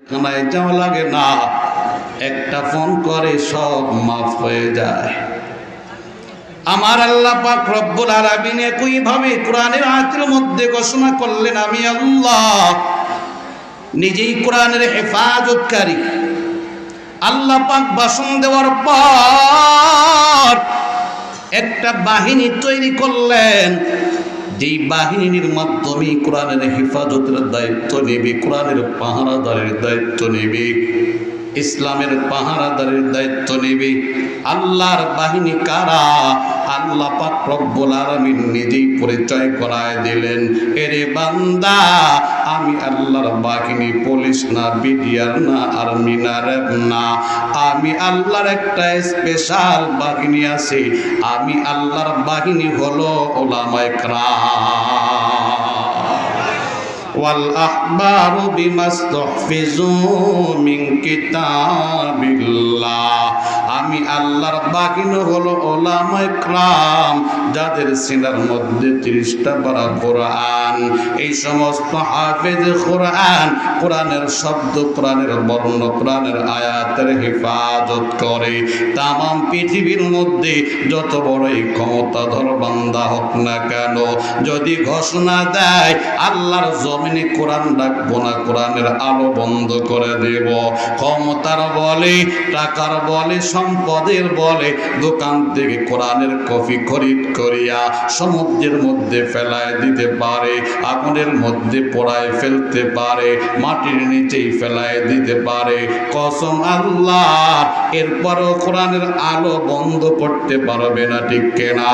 খানায় যাওয়া লাগে না, একটা ফোন করে সব মাফ হয়ে যায়। আমার আল্লাহ পাক রব্বুল আলামিন একই ভাবে কোরআনের আয়াতের মধ্যে ঘোষণা করলেন, আমি আল্লাহ নিজেই কোরআনের হেফাজতকারী। আল্লাহ পাক ভাষণ দেওয়ার পর একটা বাহিনী তৈরি করলেন, যেই বাহিনীর মাধ্যমে কোরআনের হেফাজতের দায়িত্ব নেবে, কোরআনের পাহারাদারের দায়িত্ব নেবে, ইসলামের পাহারাদারের দায়িত্ব নেবে। আল্লাহর বাহিনী কারা? আল্লাহ পাক রব্বুল আলামিন নিজেই পরিচয় করায় দিলেন, এরে বান্দা আমি আল্লাহর বাহিনী, পুলিশ না, বিডিআর না, আর্মি না, র্যাব না, আমি আল্লাহর একটা স্পেশাল বাহিনী আছে। আমি আল্লাহর বাহিনী হলো উলামায়ে কেরাম। ওয়াল আহবারু বিমাস্তাহফিজু মিন কিতাবিল্লাহ। আমি আল্লাহর বাহিনী হলো উলামায়ে কেরাম, যাদের সিনার মধ্যে 30টা পারা কোরআন। এই সমস্ত হাফেজ কোরআন, কোরআনের শব্দ, কোরআনের বর্ণ, কোরআনের আয়াতের হেফাজত করে। তামাম পৃথিবীর মধ্যে যত বড়ই ক্ষমতাধর বান্দা হোক না কেন, যদি ঘোষণা দেয় আল্লাহর জমিনে কোরআন রাখবো না, কোরআনের আলো বন্ধ করে দেব, ক্ষমতার বলে, টাকার বলে, সম্পদের বলে দোকান থেকে কোরআনের কপি খরিদ করিয়া সমুদ্রের মধ্যে ফেলায় দিতে পারে, আগুনের মধ্যে পোড়ায় ফেলতে পারে, মাটির নিচেই ফেলায় দিতে পারে, কসম আল্লাহ, এরপরও কোরআনের আলো বন্ধ করতে পারবে না, ঠিক কিনা?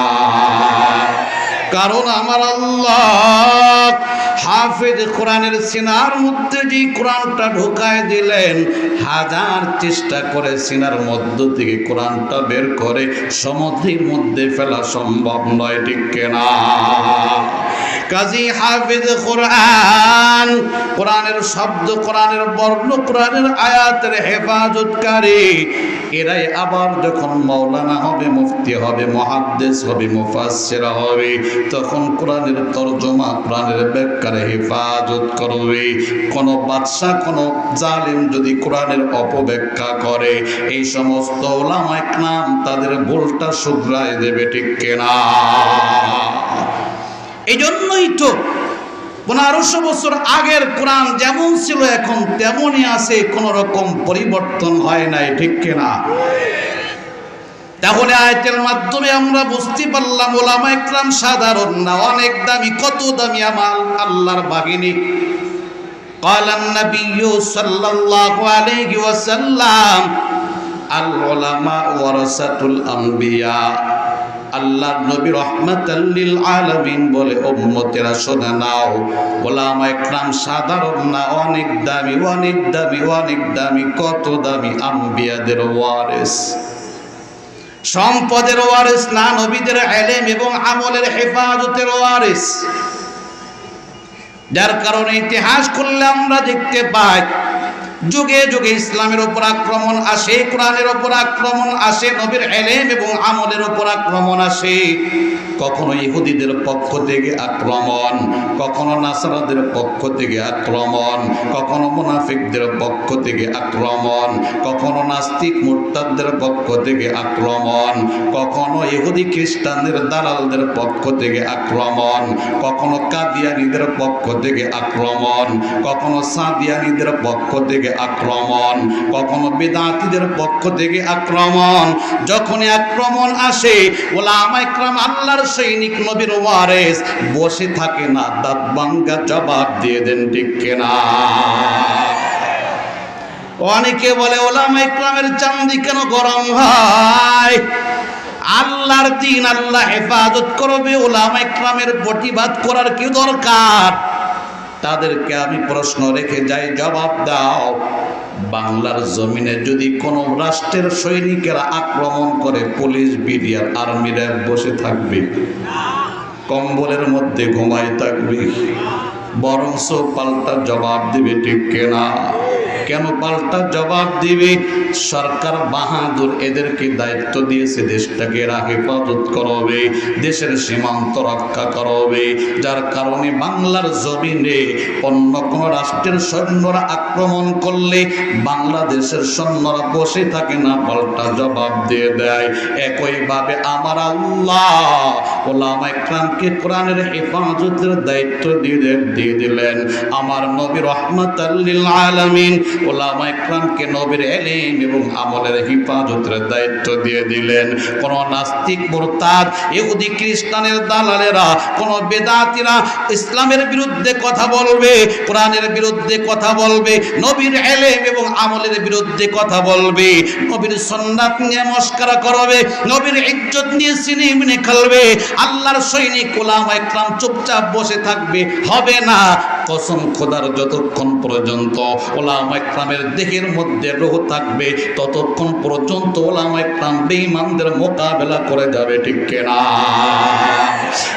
কারণ আমার আল্লাহ হাফেজ কোরআনের সিনার মধ্যে যে কোরআনটা ঢোকায় দিলেন, হাজার চেষ্টা করে সিনার মধ্য থেকে কোরআনটা বের করে সমুদ্রের মধ্যে ফেলা সম্ভব নয়, ঠিক কিনা? কাজী হাফেজ কোরআন, কোরআনের শব্দ, কোরআনের বর্ণ, কোরআনের আয়াতের হেফাজতকারী, এরাই আবার যখন মাওলানা হবে, মুফতি হবে, মুহাদ্দিস হবে, মুফাসসির হবে, তখন কোরআনের তরজমা, কোরআনের ব্যাখ্যার হেফাজত করবে। কোন বাদশা, কোন জালিম যদি কোরআনের অপব্যাখ্যা করে, এই সমস্ত উলামায়ে কেরাম তাদের ভুলটা শুধরায় দেবে, ঠিক কিনা? এই জন্যই তো 1500 বছর আগের কোরআন যেমন ছিল এখন তেমনই আছে, কোন রকম পরিবর্তন হয় নাই, ঠিক কিনা? তাহলে আয়াতের মাধ্যমে আমরা বুঝতে পারলাম উলামায়ে কেরাম সাধারণ না, অনেক দামি। কত দামি আমার আল্লাহর বাহিনী। قال النبي صلى الله عليه وسلم العلماء ورثة الأنبياء। আল্লাহর নবী রাহমাতাল লিল আলামিন বলে, উম্মতেরা শুনে নাও, উলামায়ে কেরাম সাধারণ না, অনেক দামি, অনেক দামি, অনেক দামি। কত দামি? আম্বিয়াদের ওয়ারিস, সম্পদের ওয়ারিস না, নবীদের ইলম এবং আমলের হেফাজতের ওয়ারিস। যার কারণে ইতিহাস খুললে আমরা দেখতে পাই, যুগে যুগে ইসলামের উপর আক্রমণ আসে, কোরআনের উপর আক্রমণ আসে, নবীর ইলম এবং আমলের উপর আক্রমণ আসে। কখনো ইহুদিদের পক্ষ থেকে আক্রমণ, কখনো নাসারাদের পক্ষ থেকে আক্রমণ, কখনো মুনাফিকদের পক্ষ থেকে আক্রমণ, কখনো নাস্তিক মুরতাদদের পক্ষ থেকে আক্রমণ, কখনো ইহুদি খ্রিস্টানদের দালালদের পক্ষ থেকে আক্রমণ, কখনো কাদিয়ানীদের পক্ষ থেকে আক্রমণ, কখনো সাদিয়ানীদের পক্ষ থেকে আক্রমণ, কখনো বিদআতীদের পক্ষ থেকে আক্রমণ। যখনই আক্রমণ আসে, উলামায়ে কেরাম আল্লাহর সৈনিক, নবীর ওয়ারিস বসে থাকে না, দাঁত ভাঙ্গা জবাব দিয়ে দেন, ঠিক কিনা? অনেকে বলে উলামায়ে কেরামের চান্দি কেন গরম হয়? আল্লাহর দিন আল্লাহ হেফাজত করবে, উলামায়ে কেরামের প্রতিবাদ করার কি দরকার? তাদেরকে আমি প্রশ্ন রেখে যাই, জবাব দাও। বাংলার জমিনে যদি কোনো রাষ্ট্রের সৈনিকেরা আক্রমণ করে, পুলিশ, বিডিআর, আর্মি, র্যাব বসে থাকবে? কম্বলের মধ্যে ঘুমাই থাকবে? বরঞ্চ পাল্টা জবাব দিবে, ঠিক কিনা? কেন পাল্টা জবাব দিবে? সরকার বাহাদুর এদেরকে দায়িত্ব দিয়েছে দেশটাকে হেফাজত করবে, দেশের সীমান্ত রক্ষা করবে। যার কারণে বাংলার জমিনে অন্য কোন রাষ্ট্রের সৈন্যরা আক্রমণ করলে বাংলাদেশের সৈন্যরা বসে থাকে না, পাল্টা জবাব দিয়ে দেয়। একইভাবে আমার আল্লাহ ওলামা ইকরামকে কোরআনের হেফাজতের দায়িত্ব দিয়ে দিলেন। আমার নবী রাহমাতাল লিল আলামিন ওলামা ইকরামকে নবীর ইলম এবং আমলের হেফাজতের দায়িত্ব দিয়ে দিলেন। কোন নাস্তিক মুরতাদ ইহুদি খ্রিস্টানের দালালেরা, কোন বেদাতীরা ইসলামের বিরুদ্ধে কথা বলবে, কোরআনের বিরুদ্ধে কথা বলবে, নবীর ইলম এবং আমলের বিরুদ্ধে কথা বলবে, নবীর সুন্নাত নিয়ে মস্করা করবে, নবীর ইজ্জত নিয়ে সিনেমিনে খেলবে, আল্লাহর সৈনিক ওলামা ইকরাম চুপচাপ বসে থাকবে? হবে না। কসম খোদার, যতক্ষণ পর্যন্ত ওলামা ইকরামের দেহের মধ্যে রূহ থাকবে ততক্ষণ পর্যন্ত ওলামা ইকরাম বেঈমানদের মোকাবেলা করে যাবে, ঠিক কিনা?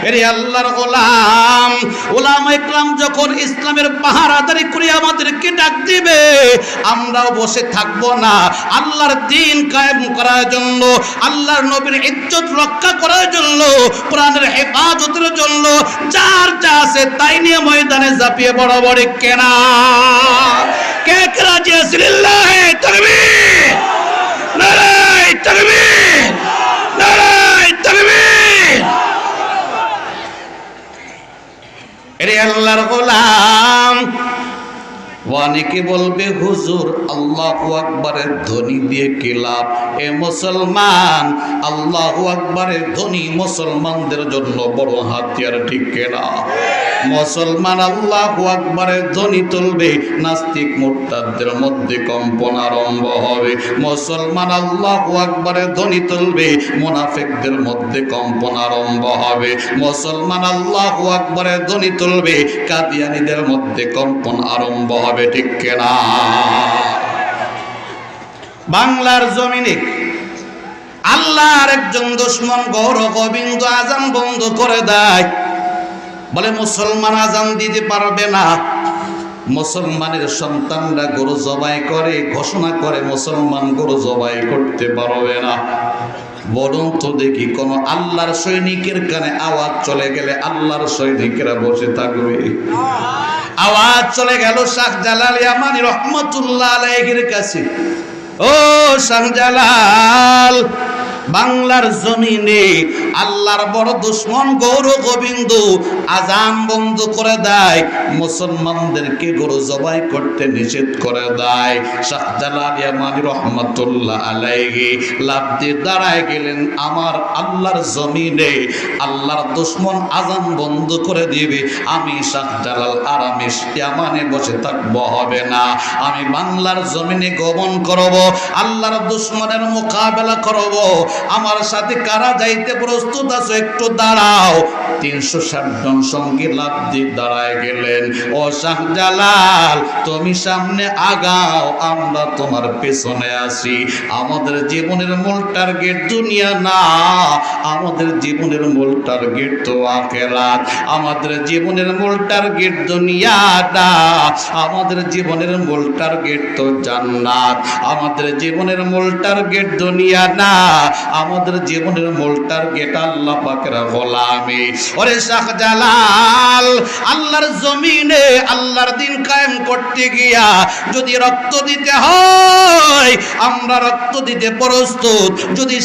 এরে আল্লাহর গোলাম, ওলামা ইকরাম যখন ইসলামের পাহারাদারি করে আমাদেরকে ডাক দিবে, আমরাও বসে থাকবো না। আল্লাহর দ্বীন কায়েম করার জন্য, আল্লাহর নবীর ইজ্জত রক্ষা করার জন্য, কোরআনের হেফাজতের জন্য যার যা আছে তাই নিয়ে ময়দানে ঝাঁপিয়ে বড় কেনা। কে কে রাজি আছে? লিল্লাহি তাকবীর, নারায়ে তাকবীর, নারায়ে তাকবীর। এরে আল্লাহর গোলাম, অনেকে বলবে হুজুর আল্লাহু আকবারের ধ্বনি দিয়ে কি লাভ? এ মুসলমান, আল্লাহু আকবারের ধ্বনি মুসলমানদের জন্য বড় হাতিয়ার, ঠিক কিনা? মুসলমান আল্লাহু আকবারের ধ্বনি তুলবে, নাস্তিক মুরতাদদের মধ্যে কম্পন আরম্ভ হবে। মুসলমান আল্লাহু আকবারের ধ্বনি তুলবে, মুনাফিকদের মধ্যে কম্পন আরম্ভ হবে। মুসলমান আল্লাহু আকবারের ধ্বনি তুলবে, কাদিয়ানীদের মধ্যে কম্পন আরম্ভ হবে, ঠিক কিনা? বাংলার জমিনে আল্লাহর একজন দুশমন গৌর গোবিন্দ আজান বন্ধ করে দেয়, বলে মুসলমান আজান দিতে পারবে না। মুসলমানের সন্তানরা গরু জবাই করে, ঘোষণা করে মুসলমান গরু জবাই করতে পারবে না। বলুন তো দেখি, কোন আল্লাহর সৈনিকের কানে আওয়াজ চলে গেলে আল্লাহর সৈনিকেরা বসে থাকবে? আওয়াজ চলে গেল শাহজালাল ইয়ামানী রহমাতুল্লাহ আলাইহির কাছে, ও শাহজালাল, বাংলার জমিনে আল্লাহর বড় দুশমন গৌর গোবিন্দ আজান বন্ধ করে দেয়, মুসলমানদেরকে গরু জবাই করতে নিষেধ করে দেয়। শাহজালাল ইয়ামানী রহমাতুল্লাহ আলাইহি লাফ দিয়ে দাঁড়ায় গেলেন, আমার আল্লাহর জমিনে আল্লাহর দুশমন আজান বন্ধ করে দিবে, আমি শাহজালাল আরামে ইয়ামানে বসে থাকবো হবে না। আমি বাংলার জমিনে গমন করব, আল্লাহর দুশমনের মোকাবেলা করব। আমার সাথে কারা যাইতে প্রস্তুত আছো? একটু দাঁড়াও। 360 জন সঙ্গী লাফ দিয়ে দাঁড়ায় গেলেন। ও শাহজালাল, তুমি সামনে আগাও, আমরা তোমার পেছনে আসি। আমাদের জীবনের মূল টার্গেট দুনিয়া না, আমাদের জীবনের মূল টার্গেট তো আখিরাত। আমাদের জীবনের মূল টার্গেট দুনিয়া না, আমাদের জীবনের মূল টার্গেট তো জান্নাত। আমাদের জীবনের মূল টার্গেট দুনিয়া না, আমাদের জীবনের মূল টার্গেট আল্লাহ পাকের গোলামি। ওরে শাহজালাল, আল্লাহর জমিনে আল্লাহর দ্বীন কায়েম করতে গিয়া যদি রক্ত দিতে হয় আমরা রক্ত দিতে প্রস্তুত। যদি